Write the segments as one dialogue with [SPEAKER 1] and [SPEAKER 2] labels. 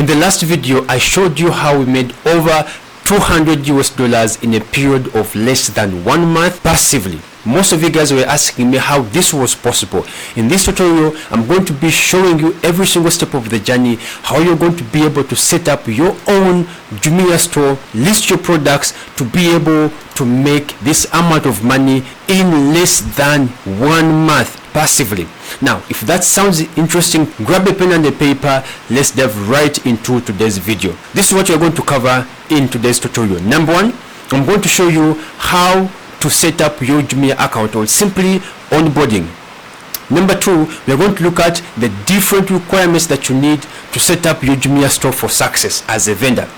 [SPEAKER 1] the last video, I showed you how we made over $200 in a period of less than 1 month passively. Most of you guys were asking me how this was possible. In this tutorial, I'm going to be showing you every single step of the journey, how you're going to be able to set up your own Jumia store, list your products to be able to make this amount of money in less than 1 month passively. Now, if that sounds interesting, grab a pen and a paper. Let's dive right into today's video. This is what you're going to cover in today's tutorial. Number one, I'm going to show you how to set up your Jumia account, or simply onboarding. Number two, we're going to look at the different requirements that you need to set up your Jumia store for success as a vendor.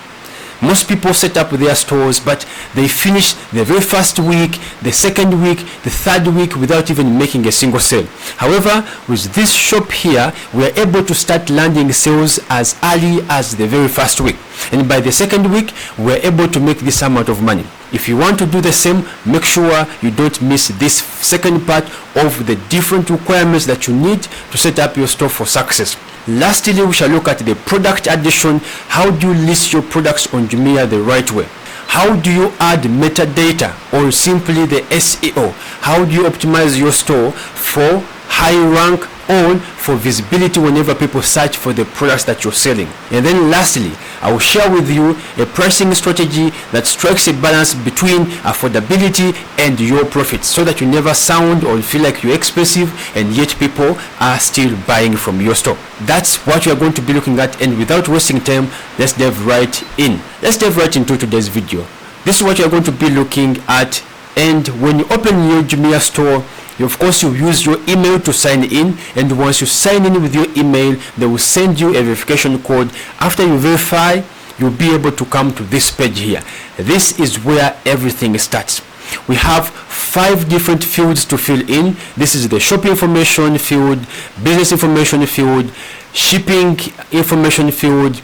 [SPEAKER 1] Most people set up their stores, but they finish the very first week, the second week, the third week without even making a single sale. However, with this shop here, we are able to start landing sales as early as the very first week. And by the second week, we are able to make this amount of money. If you want to do the same, make sure you don't miss this second part of the different requirements that you need to set up your store for success. Lastly, we shall look at the product addition. How do you list your products on Jumia the right way? How do you add metadata, or simply the SEO? How do you optimize your store for high rank on for visibility whenever people search for the products that you're selling? And then lastly, I will share with you a pricing strategy that strikes a balance between affordability and your profits, so that you never sound or feel like you're expensive and yet people are still buying from your store. That's what you're going to be looking at, and without wasting time, let's dive right in. Let's dive right into today's video. This is what you're going to be looking at, and when you open your Jumia store, of course, you use your email to sign in, and once you sign in with your email, they will send you a verification code. After you verify, you'll be able to come to this page here. This is where everything starts. We have 5 different fields to fill in. This is the shop information field, business information field, shipping information field,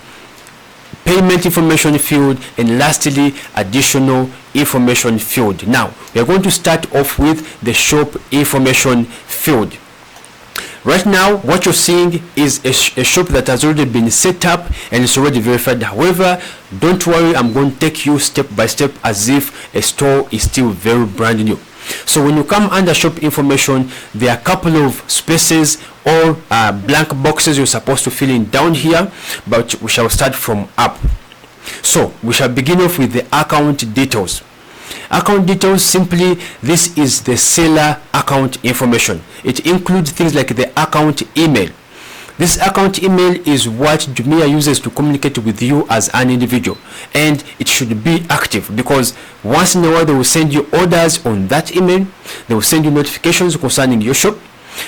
[SPEAKER 1] payment information field, and lastly, additional information field. Now, we are going to start off with the shop information field. Right now, what you're seeing is a shop that has already been set up and it's already verified. However, don't worry, I'm going to take you step by step as if a store is still very brand new. So when you come under shop information, there are a couple of spaces or blank boxes you're supposed to fill in down here, but we shall start from up. So we shall begin off with the account details. Account details, simply, this is the seller account information. It includes things like the account email. This account email is what Jumia uses to communicate with you as an individual, and it should be active, because once in a while they will send you orders on that email. They will send you notifications concerning your shop.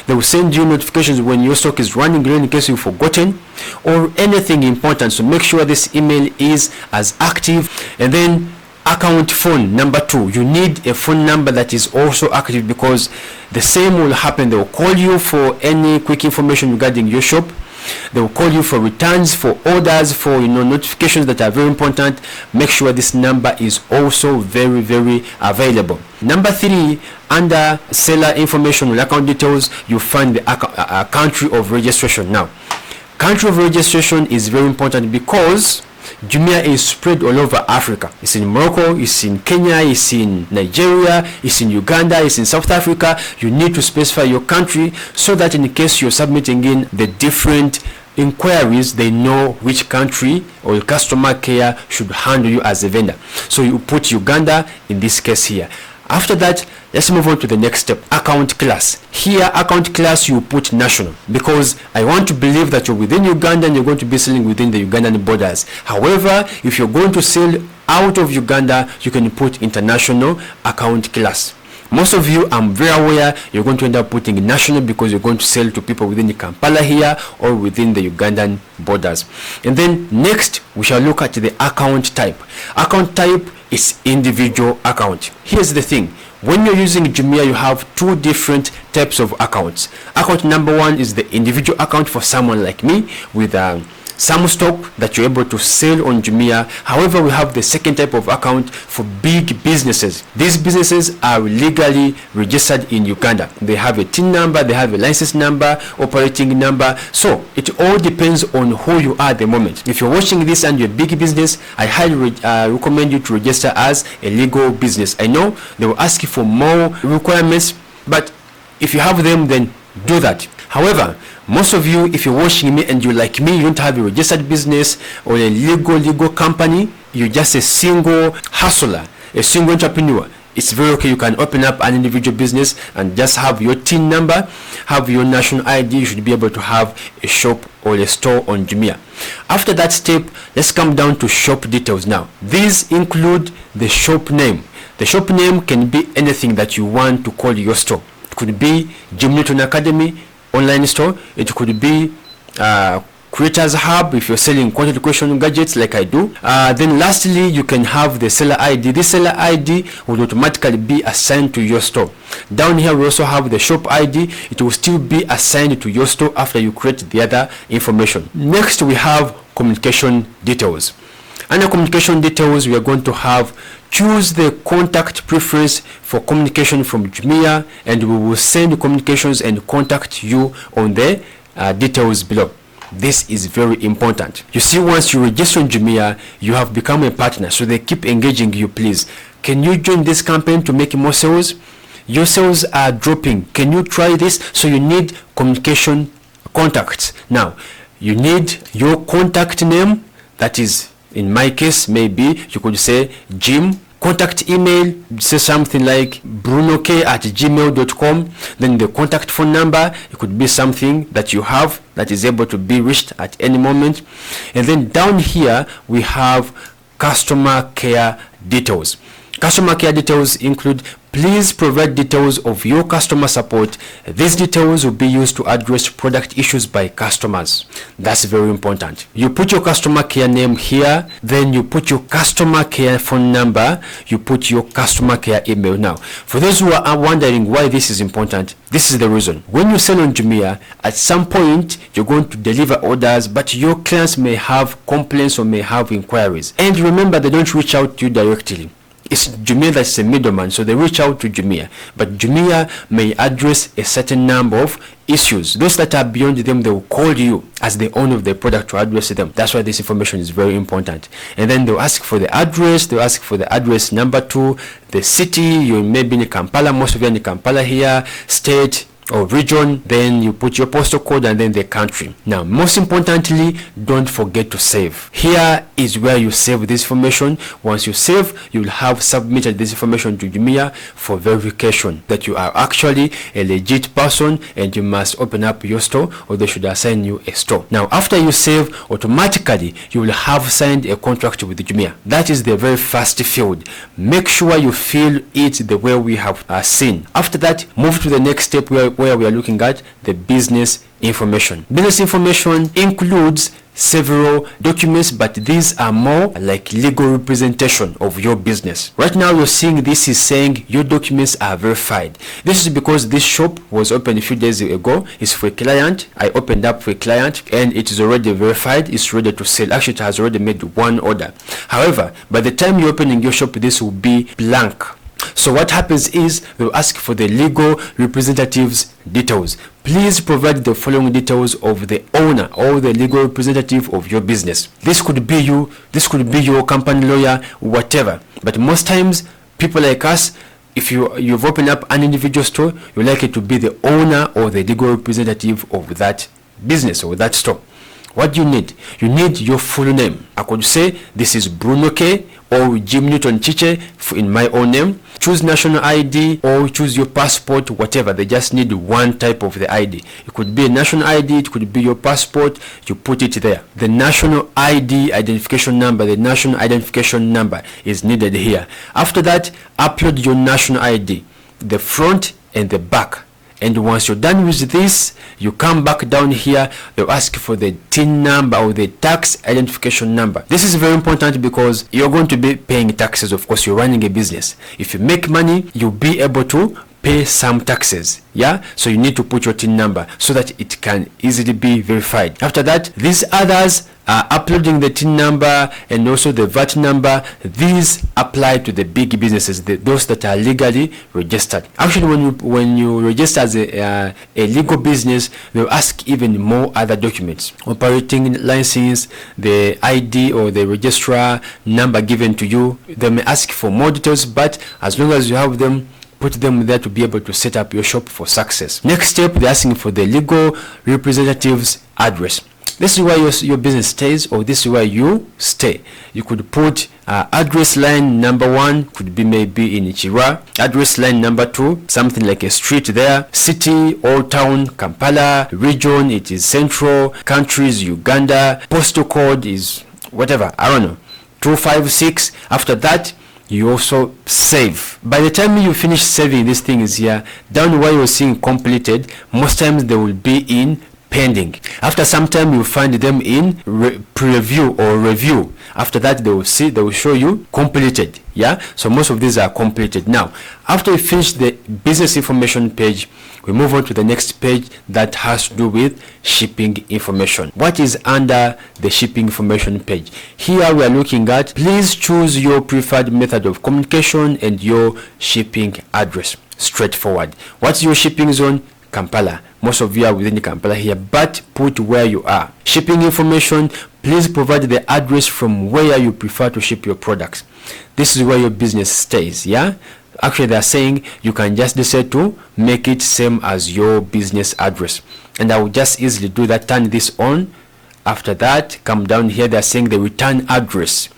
[SPEAKER 1] They will send you notifications when your stock is running low in case you've forgotten or anything important. So make sure this email is as active. And then account phone number 2, you need a phone number that is also active, because the same will happen. They will call you for any quick information regarding your shop. They will call you for returns, for orders, for notifications that are very important. Make sure this number is also very, very available. Number 3, under seller information or account details, you find the country of registration. Now, country of registration is very important because Jumia is spread all over Africa. It's in Morocco, it's in Kenya, it's in Nigeria, it's in Uganda, it's in South Africa. You need to specify your country so that in case you're submitting in the different inquiries, they know which country or customer care should handle you as a vendor. So you put Uganda in this case here. After that, let's move on to the next step, account class. Here, account class, you put national, because I want to believe that you're within Uganda and you're going to be selling within the Ugandan borders. However, if you're going to sell out of Uganda, you can put international account class. Most of you, I'm very aware, you're going to end up putting national because you're going to sell to people within the Kampala here or within the Ugandan borders. And then next, we shall look at the account type. Account type is individual account. Here's the thing. When you're using Jumia, you have 2 different types of accounts. Account number 1 is the individual account for someone like me with some stock that you're able to sell on Jumia. However, we have the second type of account for big businesses. These businesses are legally registered in Uganda. They have a TIN number, they have a license number, operating number. So it all depends on who you are at the moment. If you're watching this and you're a big business, I highly recommend you to register as a legal business. I know they will ask you for more requirements, but if you have them, then do that. However, most of you, if you're watching me and you like me, you don't have a registered business or a legal company, you're just a single hustler, a single entrepreneur. It's very okay. You can open up an individual business and just have your TIN number, have your national ID. You should be able to have a shop or a store on Jumia. After that step, let's come down to shop details now. These include the shop name. The shop name can be anything that you want to call your store. It could be JimNewtonAcademy online store. It could be Creators Hub if you're selling content creation gadgets like I do. Then lastly, you can have the seller ID. This seller ID will automatically be assigned to your store. Down here we also have the shop ID. It will still be assigned to your store after you create the other information. Next we have communication details. Under communication details, we are going to have choose the contact preference for communication from Jumia, and we will send communications and contact you on the details below. This is very important. You see, once you register on Jumia, you have become a partner, so they keep engaging you. Please, can you join this campaign to make more sales? Your sales are dropping. Can you try this? So you need communication contacts. Now, you need your contact name. That is, in my case, maybe you could say Jim. Contact email, say something like brunoK@gmail.com. Then the contact phone number, it could be something that you have that is able to be reached at any moment. And then down here we have customer care details. Customer care details include, please provide details of your customer support. These details will be used to address product issues by customers. That's very important. You put your customer care name here, then you put your customer care phone number, you put your customer care email. Now, for those who are wondering why this is important, this is the reason. When you sell on Jumia, at some point you're going to deliver orders, but your clients may have complaints or may have inquiries. And remember, they don't reach out to you directly. It's Jumia that's a middleman, so they reach out to Jumia. But Jumia may address a certain number of issues. Those that are beyond them, they will call you as the owner of the product to address them. That's why this information is very important. And then they'll ask for the address. They'll ask for the address number 2, the city. You may be in Kampala. Most of you are in Kampala here. State or region, then you put your postal code and then the country. Now, most importantly, don't forget to save. Here is where you save this information. Once you save, you will have submitted this information to Jumia for verification that you are actually a legit person and you must open up your store, or they should assign you a store. Now, after you save, automatically you will have signed a contract with Jumia. That is the very first field. Make sure you fill it the way we have seen. After that, move to the next step where we are looking at the business information. Business information includes several documents, but these are more like legal representation of your business. Right now you're seeing this is saying your documents are verified. This is because this shop was opened a few days ago. It's for a client. I opened up for a client and it is already verified. It's ready to sell. Actually, it has already made one order. However, by the time you're opening your shop, this will be blank. So what happens is they'll ask for the legal representative's details. Please provide the following details of the owner or the legal representative of your business. This could be you, this could be your company lawyer, whatever. But most times, people like us, if you've opened up an individual store, you like it to be the owner or the legal representative of that business or that store. What do you need? You need your full name. I could say this is Bruno K or Jim Newton Chiche in my own name. Choose national ID or choose your passport, whatever. They just need one type of the ID. It could be a national ID, it could be your passport. You put it there. The national ID identification number, the national identification number is needed here. After that, upload your national ID, the front and the back. And once you're done with this, you come back down here. They'll ask for the TIN number or the tax identification number. This is very important because you're going to be paying taxes. Of course, you're running a business. If you make money, you'll be able to pay some taxes. Yeah, so you need to put your TIN number so that it can easily be verified. After that, these others uploading the TIN number and also the VAT number, these apply to the big businesses, those that are legally registered. Actually, when you register as a legal business, they'll ask even more other documents: operating license, the ID or the registrar number given to you. They may ask for more details, but as long as you have them, put them there to be able to set up your shop for success. Next step, they're asking for the legal representative's address. This is where your business stays, or this is where you stay. You could put address line number 1 could be maybe in Chira, address line number 2 something like a street there, city or town Kampala, region it is Central, countries Uganda, postal code is whatever, I don't know, 256. After that, you also save. By the time you finish saving these things here, down where you're seeing completed, most times they will be in pending. After some time, you find them in preview or review. After that, they will show you completed. Yeah, so most of these are completed. Now, after you finish the business information page, we move on to the next page that has to do with shipping information. What is under the shipping information page? Here we are looking at, please choose your preferred method of communication and your shipping address. Straightforward. What's your shipping zone? Kampala. Most of you are within Kampala here, but put where you are. Shipping information, please provide the address from where you prefer to ship your products. This is where your business stays. Yeah, actually they're saying you can just decide to make it same as your business address, and I will just easily do that. Turn this on. After that, come down here, they're saying the return address.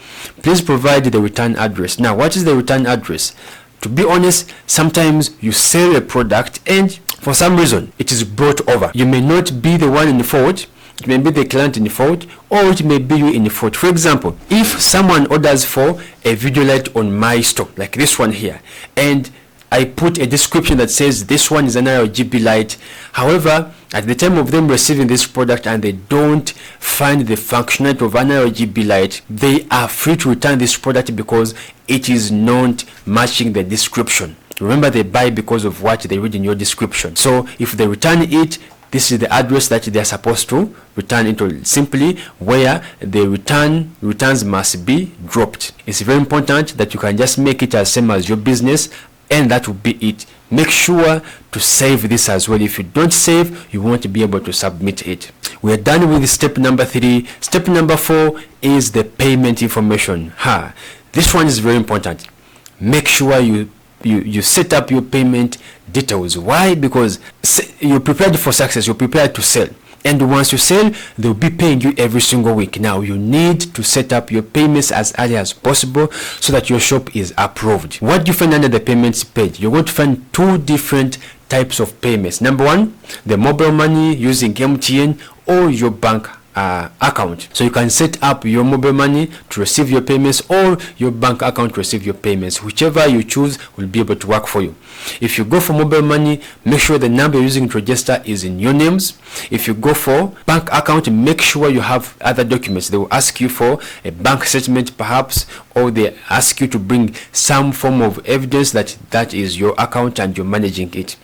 [SPEAKER 1] Please provide the return address. Now, what is the return address? To be honest, sometimes you sell a product and for some reason it is brought over. You may not be the one in the fault, it may be the client in the fault, or it may be you in the fault. For example, if someone orders for a video light on my store, like this one here, and I put a description that says this one is an RGB light. However, at the time of them receiving this product and they don't find the functionality of an RGB light, they are free to return this product because it is not matching the description. Remember, they buy because of what they read in your description. So if they return it, this is the address that they are supposed to return into, simply where the returns must be dropped. It's very important that you can just make it as same as your business, and that will be it. Make sure to save this as well. If you don't save, you won't be able to submit it. We are done with step number 3. Step number 4 is the payment information. This one is very important. Make sure you set up your payment details. Why? Because you're prepared for success, you're prepared to sell, and once you sell, they'll be paying you every single week. Now you need to set up your payments as early as possible so that your shop is approved. What do you find under the payments page? You're going to find 2 different types of payments. Number 1, the mobile money using MTN or your bank account. So you can set up your mobile money to receive your payments, or your bank account to receive your payments. Whichever you choose will be able to work for you. If you go for mobile money, make sure the number you're using to register is in your names. If you go for bank account, make sure you have other documents. They will ask you for a bank statement perhaps, or they ask you to bring some form of evidence that that is your account and you're managing it.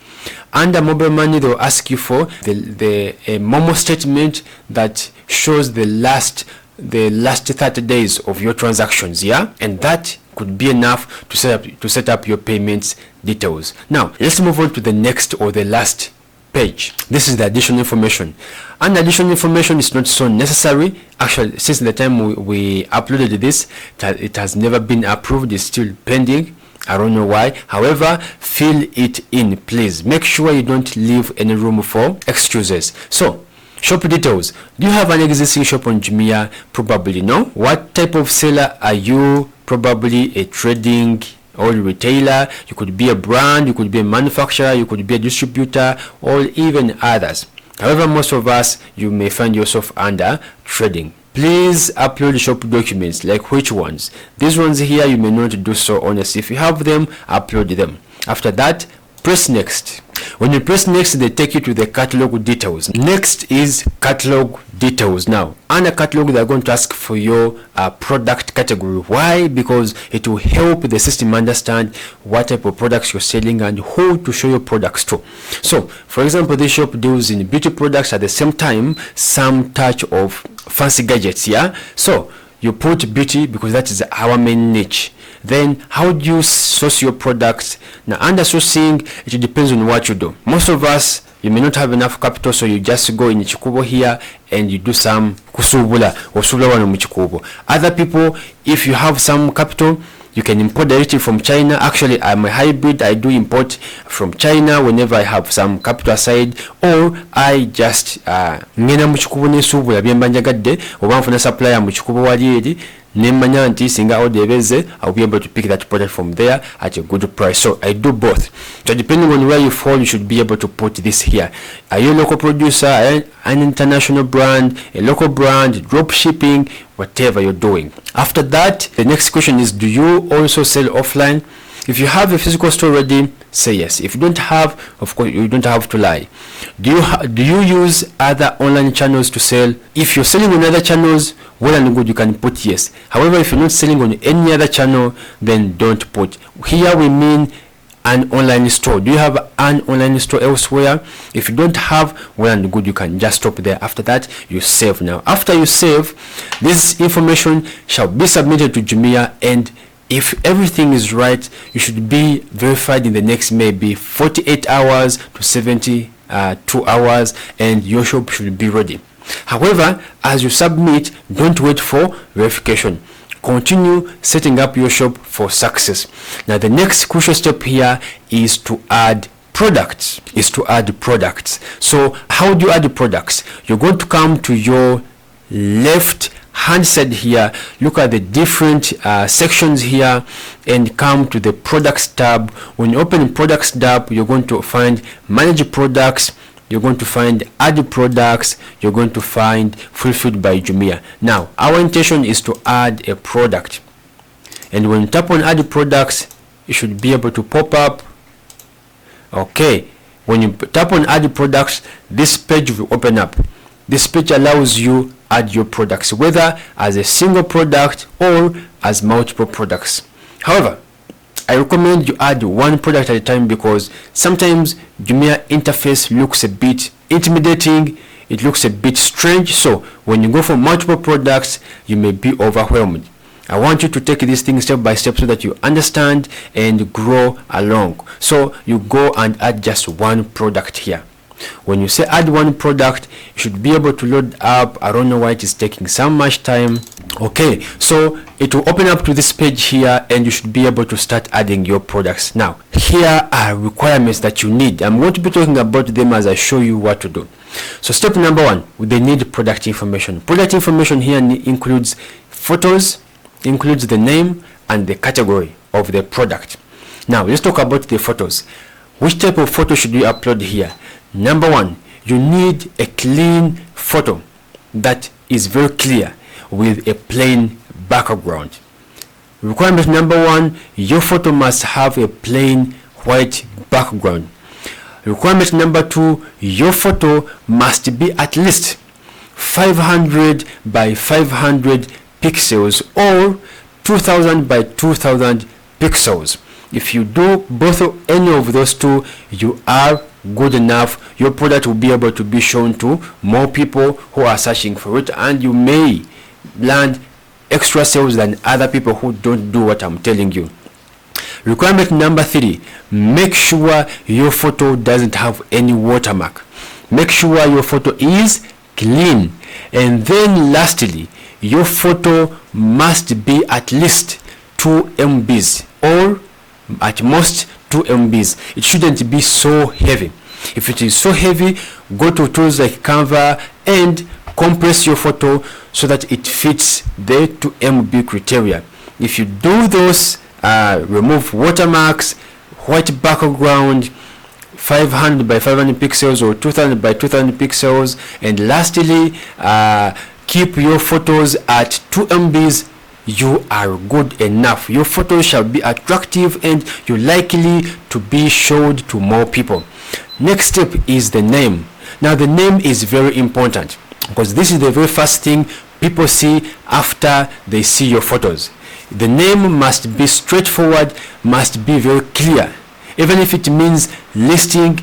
[SPEAKER 1] Under mobile money, they'll ask you for the Momo statement that shows the last 30 days of your transactions. Yeah, and that could be enough to set up your payments details. Now let's move on to the next or the last page. This is the additional information, and additional information is not so necessary. Actually, since the time we uploaded this, it has never been approved. It's still pending. I don't know why. However, fill it in, please. Make sure you don't leave any room for excuses. So, shop details. Do you have an existing shop on Jumia? Probably no. What type of seller are you? Probably a trading or retailer. You could be a brand, you could be a manufacturer, you could be a distributor, or even others. However, most of us, you may find yourself under trading. Please upload shop documents. Like which ones? These ones here, you may not do so honestly. If you have them, upload them. After that, press next. When you press next, they take you to the catalog details. Next is catalog details. Now, under catalog, they're going to ask for your product category. Why? Because it will help the system understand what type of products you're selling and who to show your products to. So, for example, this shop deals in beauty products, at the same time some touch of fancy gadgets. Yeah, so you put beauty because that is our main niche. Then how do you source your products? Now, under sourcing, it depends on what you do. Most of us, you may not have enough capital, so you just go in Chikubo here and you do some kusubula or subula mu Chikubo. Other people, if you have some capital, you can import directly from China. Actually, I'm a hybrid. I do import from China whenever I have some capital aside, or I just ngena mu Chikubo ne subula byemba njagadde oba nfuna supplier mu Chikubo wali eri nemanya nti singa order ebeze, I'll be able to pick that product from there at a good price. So I do both. So depending on where you fall, you should be able to put this here. Are you a local producer, an international brand, a local brand, drop shipping, whatever you're doing? After that, the next question is, do you also sell offline? If you have a physical store already, say yes. If you don't have, of course, you don't have to lie. Do you use other online channels to sell? If you're selling on other channels, well and good, you can put yes. However, if you're not selling on any other channel, then don't put. Here we mean an online store. Do you have an online store elsewhere? If you don't have, well and good, you can just stop there. After that, you save. Now, after you save, this information shall be submitted to Jumia, and if everything is right, you should be verified in the next maybe 48 hours to 72 hours, and your shop should be ready. However, as you submit, don't wait for verification. Continue setting up your shop for success. Now, the next crucial step here is to add products. So how do you add the products? You're going to come to your left hand side here, look at the different sections here, and come to the products tab. When you open the products tab, you're going to find manage products, you're going to find add products, you're going to find fulfilled by Jumia. Now, our intention is to add a product, and when you tap on add products, you should be able to pop up. Okay, when you tap on add products, this page will open up. This page allows you add your products, whether as a single product or as multiple products. However, I recommend you add one product at a time, because sometimes Jumia interface looks a bit intimidating, it looks a bit strange. So when you go for multiple products, you may be overwhelmed. I want you to take this thing step by step so that you understand and grow along. So you go and add just one product here. When you say add one product, you should be able to load up. I don't know why it is taking so much time. Okay, so it will open up to this page here, and you should be able to start adding your products. Now, here are requirements that you need. I'm going to be talking about them as I show you what to do. So step number one, they need product information. Product information here includes photos, includes the name and the category of the product. Now, let's talk about the photos. Which type of photo should you upload here? Number one, you need a clean photo that is very clear with a plain background. Requirement number one, your photo must have a plain white background. Requirement number two, your photo must be at least 500 by 500 pixels or 2000 by 2000 pixels. If you do both of any of those two, you are good enough. Your product will be able to be shown to more people who are searching for it, and you may land extra sales than other people who don't do what I'm telling you. Requirement number three, make sure your photo doesn't have any watermark. Make sure your photo is clean. And then lastly, your photo must be at least 2 MBs or at most 2 MBs. It shouldn't be so heavy. If it is so heavy, go to tools like Canva and compress your photo so that it fits the 2 MB criteria. If you do those, remove watermarks, white background, 500 by 500 pixels or 2000 by 2000 pixels, and lastly, keep your photos at 2 MBs, you are good enough. Your photos shall be attractive and you're likely to be showed to more people. Next step is the name. Now the name is very important because this is the very first thing people see after they see your photos. The name must be straightforward, must be very clear, even if it means listing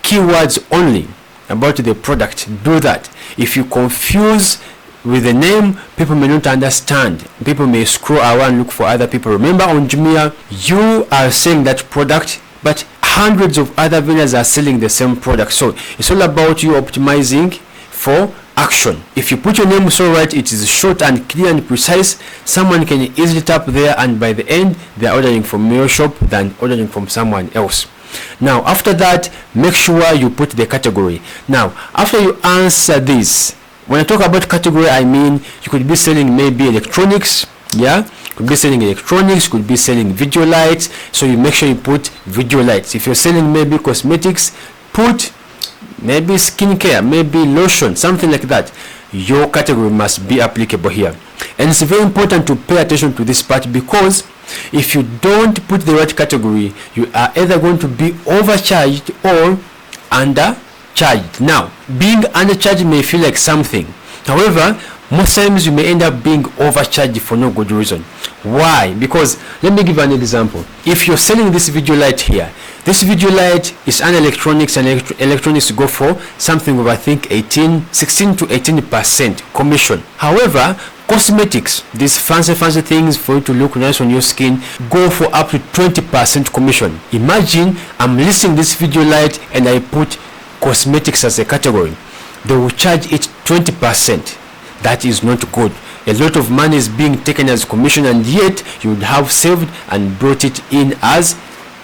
[SPEAKER 1] keywords only about the product. Do that. If you confuse with the name, people may not understand. People may scroll around and look for other people. Remember, on Jumia, you are selling that product, but hundreds of other vendors are selling the same product. So it's all about you optimizing for action. If you put your name so right, it is short and clear and precise, someone can easily tap there, and by the end they are ordering from your shop than ordering from someone else. Now after that, make sure you put the category. Now after you answer this, when I talk about category, I mean you could be selling maybe electronics, could be selling electronics, could be selling video lights, so you make sure you put video lights. If you're selling maybe cosmetics, put maybe skincare, maybe lotion, something like that. Your category must be applicable here. And it's very important to pay attention to this part, because if you don't put the right category, you are either going to be overcharged or undercharged. Now, being undercharged may feel like something. However, most times you may end up being overcharged for no good reason. Why? Because let me give an example. If you're selling this video light here, this video light is an electronics, and electronics go for something of, I think, 16 to 18% commission. However, cosmetics, these fancy things for you to look nice on your skin, go for up to 20% commission. Imagine I'm listing this video light and I put cosmetics as a category. They will charge it 20%. That is not good. A lot of money is being taken as commission, and yet you would have saved and brought it in as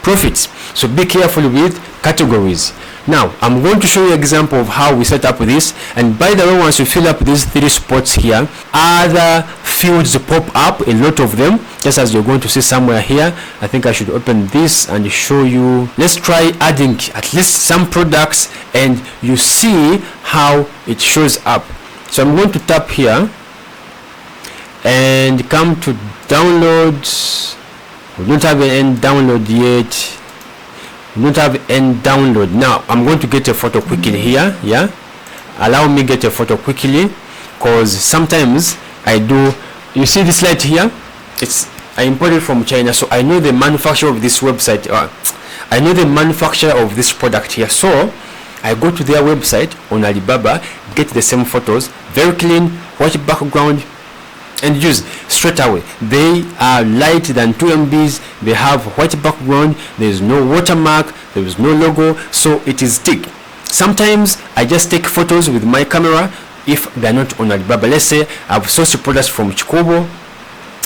[SPEAKER 1] profits. So be careful with categories. Now I'm going to show you an example of how we set up this. And by the way, once you fill up these 3 spots here, other fields pop up, a lot of them, just as you're going to see somewhere here. I think I should open this and show you. Let's try adding at least some products and you see how it shows up. So I'm going to tap here and come to downloads. We don't have any download yet. We don't have any download. Now I'm going to get a photo quickly here. Allow me get a photo quickly, because sometimes I do. You see this light here, I imported from China, so I know the manufacturer of this website. I know the manufacturer of this product here, so I go to their website on Alibaba, get the same photos, very clean, white background, and use straight away. They are light than 2 MBs. They have white background. There is no watermark. There is no logo, so it is thick. Sometimes I just take photos with my camera if they're not on Alibaba. Let's say I've sourced products from Chikobo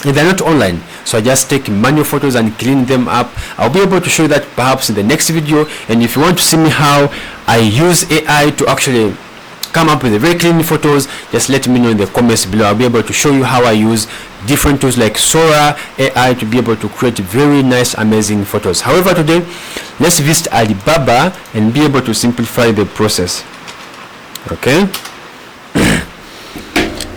[SPEAKER 1] and they're not online, so I just take manual photos and clean them up. I'll be able to show you that perhaps in the next video. And if you want to see me how I use AI to actually come up with a very clean photos, just let me know in the comments below. I'll be able to show you how I use different tools like Sora AI to be able to create very nice, amazing photos. However, today let's visit Alibaba and be able to simplify the process. Okay.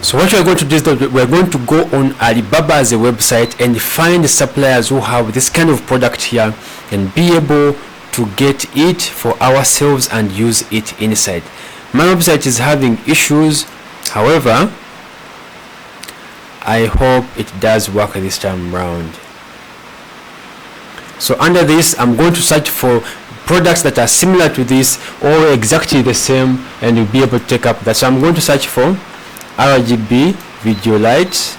[SPEAKER 1] So what we're going to do is that we're going to go on Alibaba as a website and find suppliers who have this kind of product here and be able to get it for ourselves and use it inside. My website is having issues, however I hope it does work this time around. So under this, I'm going to search for products that are similar to this or exactly the same, and you'll be able to take up that. So I'm going to search for RGB video lights,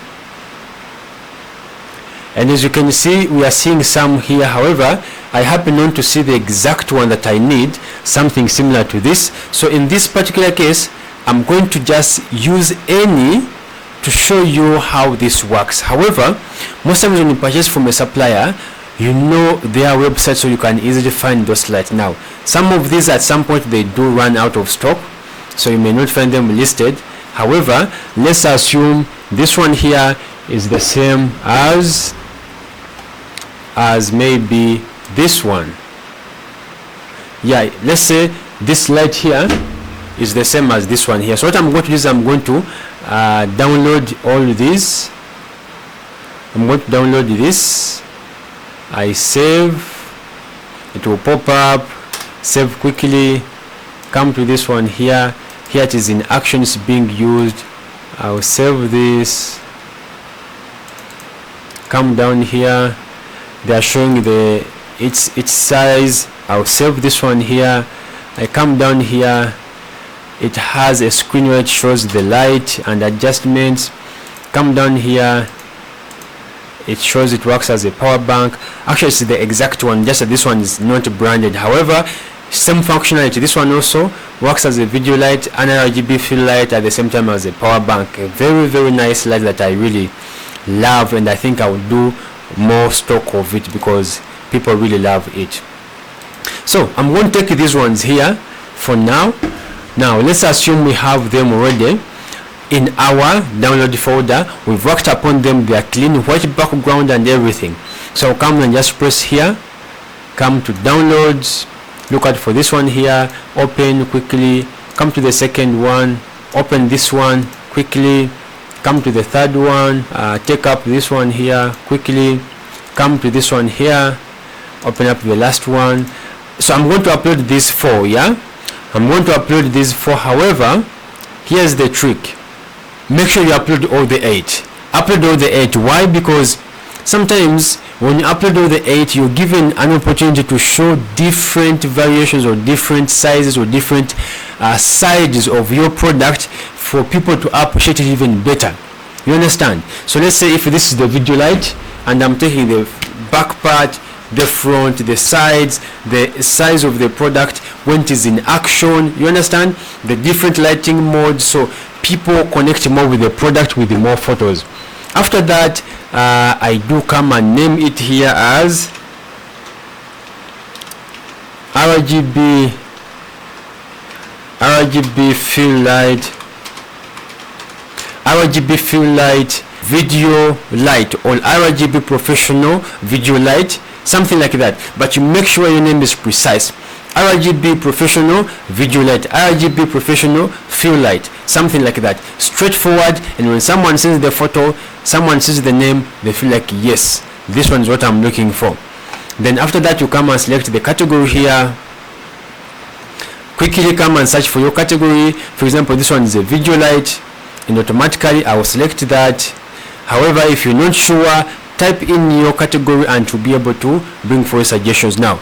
[SPEAKER 1] and as you can see, we are seeing some here. However, I happen not to see the exact one that I need, something similar to this. So in this particular case, I'm going to just use any to show you how this works. However, most times when you purchase from a supplier, you know their website, so you can easily find those lights. Now some of these at some point they do run out of stock, so you may not find them listed. However, let's assume this one here is the same as maybe this one. Let's say this light here is the same as this one here. So what I'm going to do is I'm going to download all these I'm going to download this. I save, it will pop up, save quickly, come to this one here. Here it is in action, it's being used. I'll save this, come down here, they are showing the its size. I'll save this one here. I come down here, it has a screen where it shows the light and adjustments. Come down here, it shows it works as a power bank. Actually it's the exact one, just that this one is not branded. However, same functionality. This one also works as a video light and an RGB fill light at the same time as a power bank. A very nice light that I really love, and I think I will do more stock of it because people really love it. So I'm going to take these ones here for now. Now let's assume we have them already in our download folder. We've worked upon them, they are clean, white background and everything. So I'll come and just press here, come to downloads, look out for this one here, open quickly, come to the second one, open this one quickly, come to the third one, take up this one here quickly, come to this one here, open up the last one. So I'm going to upload these 4, yeah, I'm going to upload these 4. However, here's the trick: make sure you upload all the 8. Upload all the 8. Why? Because sometimes when you upload all the 8, you're given an opportunity to show different variations or different sizes or different sides of your product for people to appreciate it even better. You understand? So let's say if this is the video light and I'm taking the back part, the front, the sides, the size of the product when it is in action, you understand, the different lighting modes, so people connect more with the product with the more photos. After that, I do come and name it here as RGB fill light video light, or RGB professional video light, something like that. But you make sure your name is precise. RGB professional video light, RGB professional fill light, something like that, straightforward. And when someone sees the photo, someone sees the name, they feel like, yes, this one is what I'm looking for. Then after that, you come and select the category here, quickly come and search for your category. For example, this one is a video light, and automatically I will select that. However, if you're not sure, type in your category and to be able to bring for suggestions. Now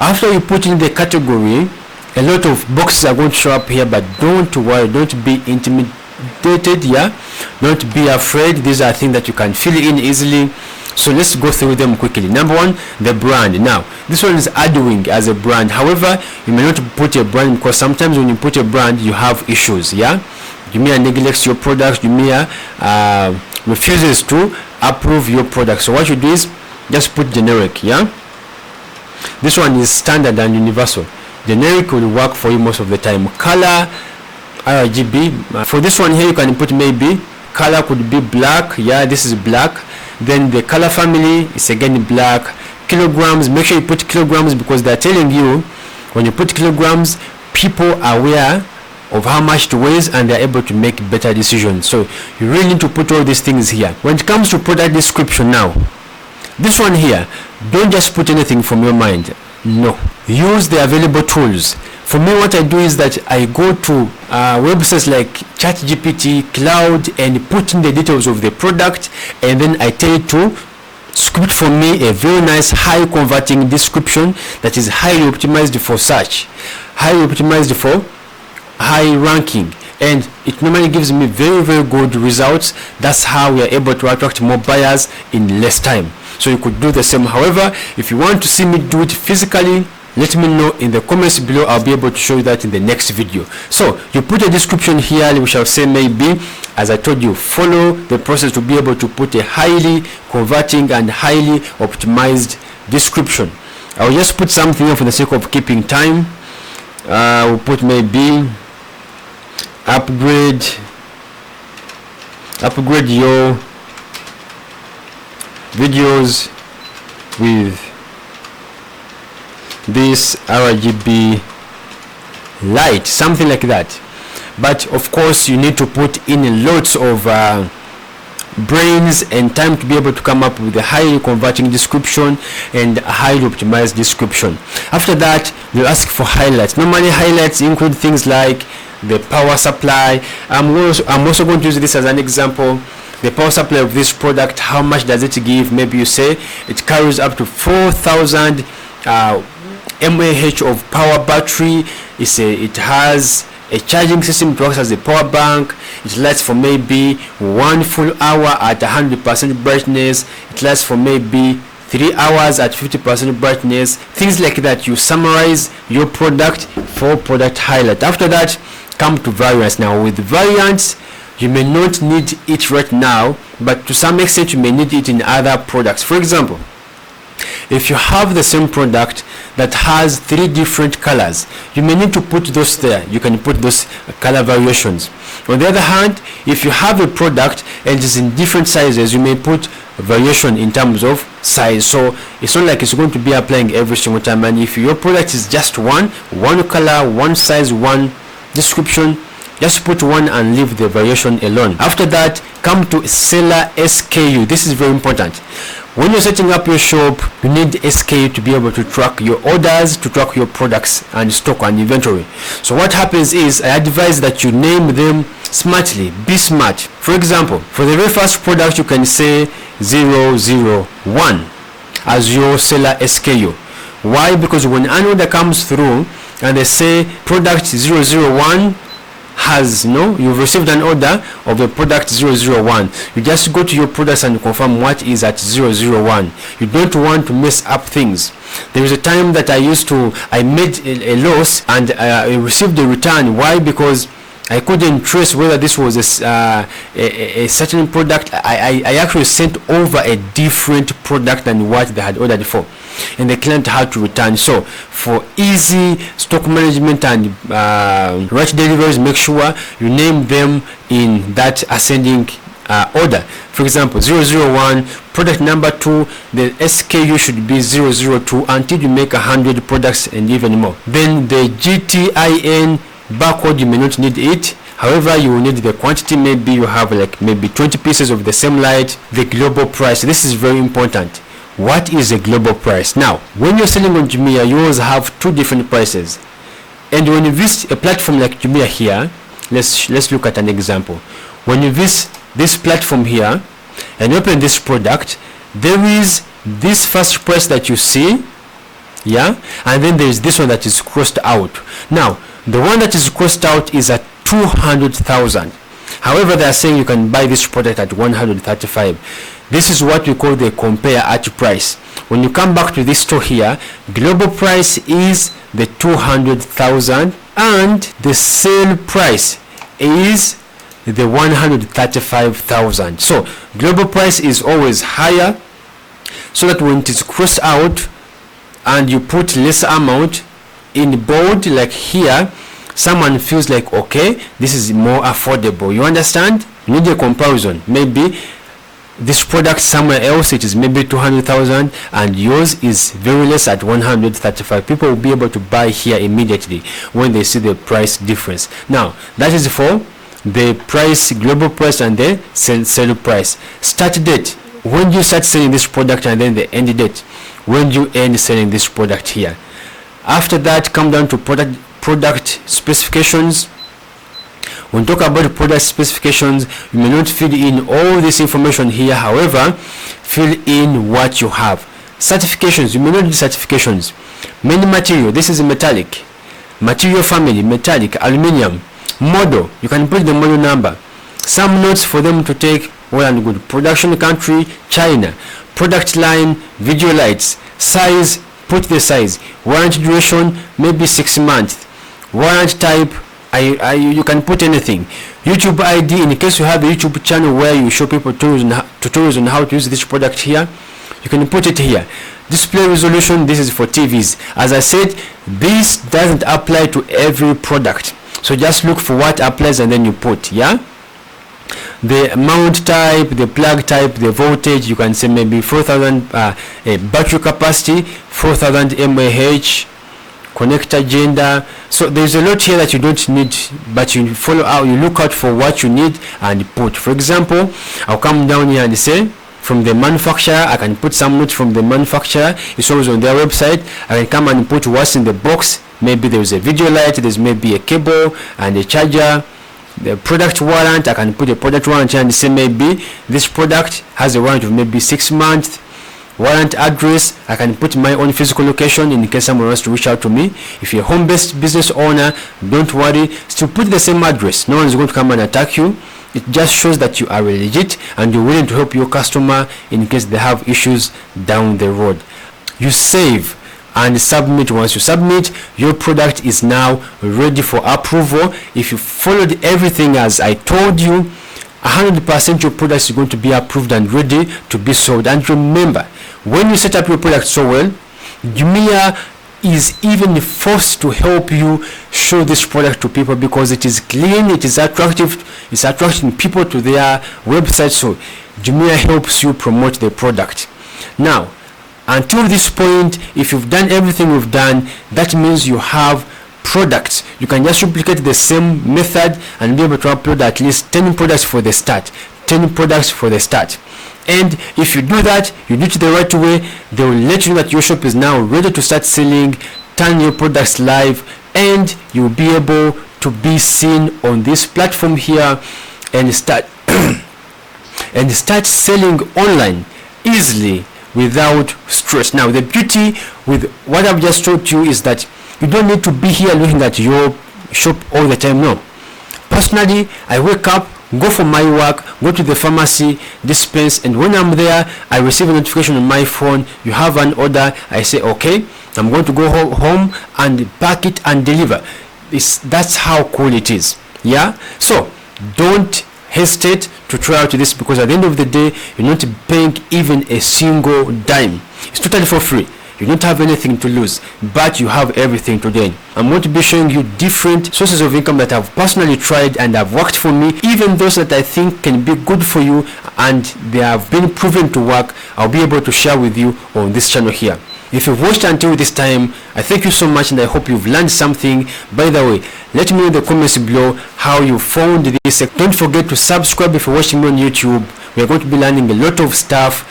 [SPEAKER 1] after you put in the category, a lot of boxes are going to show up here, but don't worry, don't be intimidated, yeah, don't be afraid. These are things that you can fill in easily. So let's go through them quickly. Number one, the brand. Now this one is Adwing as a brand. However, you may not put a brand because sometimes when you put a brand you have issues, yeah. Jumia neglects your product, Jumia refuses to approve your product. So what you do is just put generic, yeah. This one is standard and universal. Generic will work for you most of the time. Color, RGB. For this one here, you can put maybe color could be black, yeah, this is black. Then the color family is again black. Kilograms, make sure you put kilograms because they're telling you when you put kilograms, people are aware of how much it weighs and they're able to make better decisions. So you really need to put all these things here. When it comes to product description, now this one here, don't just put anything from your mind. No, use the available tools. For me, what I do is that I go to websites like ChatGPT, Cloud, and put in the details of the product, and then I tell it to script for me a very nice high converting description that is highly optimized for search, highly optimized for high ranking, and it normally gives me very good results. That's how we are able to attract more buyers in less time. So you could do the same. However, if you want to see me do it physically, let me know in the comments below. I'll be able to show you that in the next video. So you put a description here, we shall say maybe, as I told you, follow the process to be able to put a highly converting and highly optimized description. I'll just put something here for the sake of keeping time. We'll put maybe upgrade your videos with this RGB light, something like that. But of course you need to put in lots of brains and time to be able to come up with a highly converting description and a highly optimized description. After that, they'll ask for highlights. Normally highlights include things like the power supply. I'm also going to use this as an example. The power supply of this product, how much does it give? Maybe you say it carries up to 4,000 mAh of power battery. It has a charging system. It works as a power bank. It lasts for maybe 1 full hour at 100% brightness. It lasts for maybe 3 hours at 50% brightness. Things like that. You summarize your product for product highlight. After that, come to variants. Now with variants, you may not need it right now, but to some extent you may need it in other products. For example, if you have the same product that has 3 different colors, you may need to put those there. You can put those color variations. On the other hand, if you have a product and it's in different sizes, you may put variation in terms of size. So it's not like it's going to be applying every single time. And if your product is just one color, one size, one description, just put one and leave the variation alone. After that, come to seller SKU. This is very important. When you're setting up your shop, you need SKU to be able to track your orders, to track your products and stock and inventory. So what happens is, I advise that you name them smartly. Be smart. For example, for the very first product, you can say 001 as your seller SKU. Why? Because when an order comes through and they say product 001 has you've received an order of a product 001, you just go to your products and confirm what is at 001. You don't want to mess up things. There is a time that I made a loss and I received a return. Why? Because I couldn't trace whether this was a certain product. I actually sent over a different product than what they had ordered for, and the client had to return. So for easy stock management and right deliveries, make sure you name them in that ascending order. For example, 001, product number 2, the SKU should be 002 until you make 100 products and even more. Then the GTIN barcode, you may not need it. However, you will need the quantity. Maybe you have maybe 20 pieces of the same light. The global price, this is very important. What is a global price? Now, when you're selling on Jumia, you always have 2 different prices. And when you visit a platform like Jumia here, let's look at an example. When you visit this platform here and open this product, there is this first price that you see, and then there is this one that is crossed out. Now, the one that is crossed out is at 200,000. However, they are saying you can buy this product at 135. This is what we call the compare at price. When you come back to this store here, global price is the 200,000 and the sale price is the 135,000. So global price is always higher, so that when it is crossed out and you put less amount in bold like here, someone feels like, okay, this is more affordable. You understand? You need a comparison. Maybe this product somewhere else it is maybe 200,000 and yours is very less at 135. People will be able to buy here immediately when they see the price difference. Now that is for the price, global price, and the sale price. Start date, when you start selling this product, and then the end date, when you end selling this product here. After that, come down to product specifications. When talk about product specifications, you may not fill in all this information here. However, fill in what you have. Certifications, you may not need certifications. Main material, this is a metallic. Material family, metallic, aluminium. Model, you can put the model number. Some notes for them to take. Well and good. Production country, China. Product line, video lights. Size, put the size. Warranty duration, maybe 6 months. Warranty type, you can put anything. YouTube ID, in case you have a YouTube channel where you show people tutorials on how to use this product here, you can put it here. Display resolution, this is for TVs. As I said, this doesn't apply to every product, so just look for what applies and then you put. The mount type, the plug type, the voltage, you can say maybe 4,000 battery capacity, 4,000 mAh, connector, gender. So there's a lot here that you don't need, but you follow out, you look out for what you need and put. For example, I'll come down here and say from the manufacturer. I can put some notes from the manufacturer. It's always on their website. I can come and put what's in the box. Maybe there's a video light, there's maybe a cable and a charger. The product warrant, I can put a product warrant here and say maybe this product has a warrant of maybe 6 months. Warrant address, I can put my own physical location in case someone wants to reach out to me. If you're a home-based business owner, don't worry, still put the same address. No one's going to come and attack you. It just shows that you are legit and you're willing to help your customer in case they have issues down the road. You save and submit. Once you submit, your product is now ready for approval. If you followed everything as I told you, 100% your product is going to be approved and ready to be sold. And remember, when you set up your product so well, Jumia is even forced to help you show this product to people because it is clean, it is attractive, it's attracting people to their website. So Jumia helps you promote the product. Now, until this point, if you've done everything you've done, that means you have products. You can just replicate the same method and be able to upload at least 10 products for the start. 10 products for the start. And if you do that, you do it the right way, they will let you know that your shop is now ready to start selling, turn your products live, and you'll be able to be seen on this platform here and start and start selling online easily without stress. Now, the beauty with what I've just told you is that you don't need to be here looking at your shop all the time. No. Personally, I wake up, go for my work, go to the pharmacy, dispense, and when I'm there, I receive a notification on my phone. You have an order. I say, okay, I'm going to go home and pack it and deliver. That's how cool it is. Yeah. So don't hesitate to try out this, because at the end of the day, you're not paying even a single dime. It's totally for free. You don't have anything to lose, but you have everything to gain. I'm going to be showing you different sources of income that I've personally tried and have worked for me, even those that I think can be good for you and they have been proven to work. I'll be able to share with you on this channel here. If you've watched until this time, I thank you so much and I hope you've learned something. By the way, let me know in the comments below how you found this. Don't forget to subscribe if you're watching me on YouTube. We're going to be learning a lot of stuff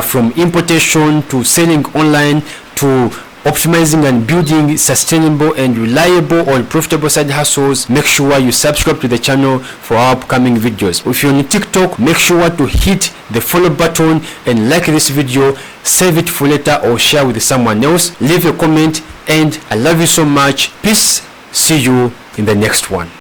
[SPEAKER 1] from importation to selling online to optimizing and building sustainable and reliable or profitable side hustles. Make sure you subscribe to the channel for our upcoming videos. If you're on TikTok, make sure to hit the follow button and like this video, save it for later or share with someone else. Leave a comment and I love you so much. Peace. See you in the next one.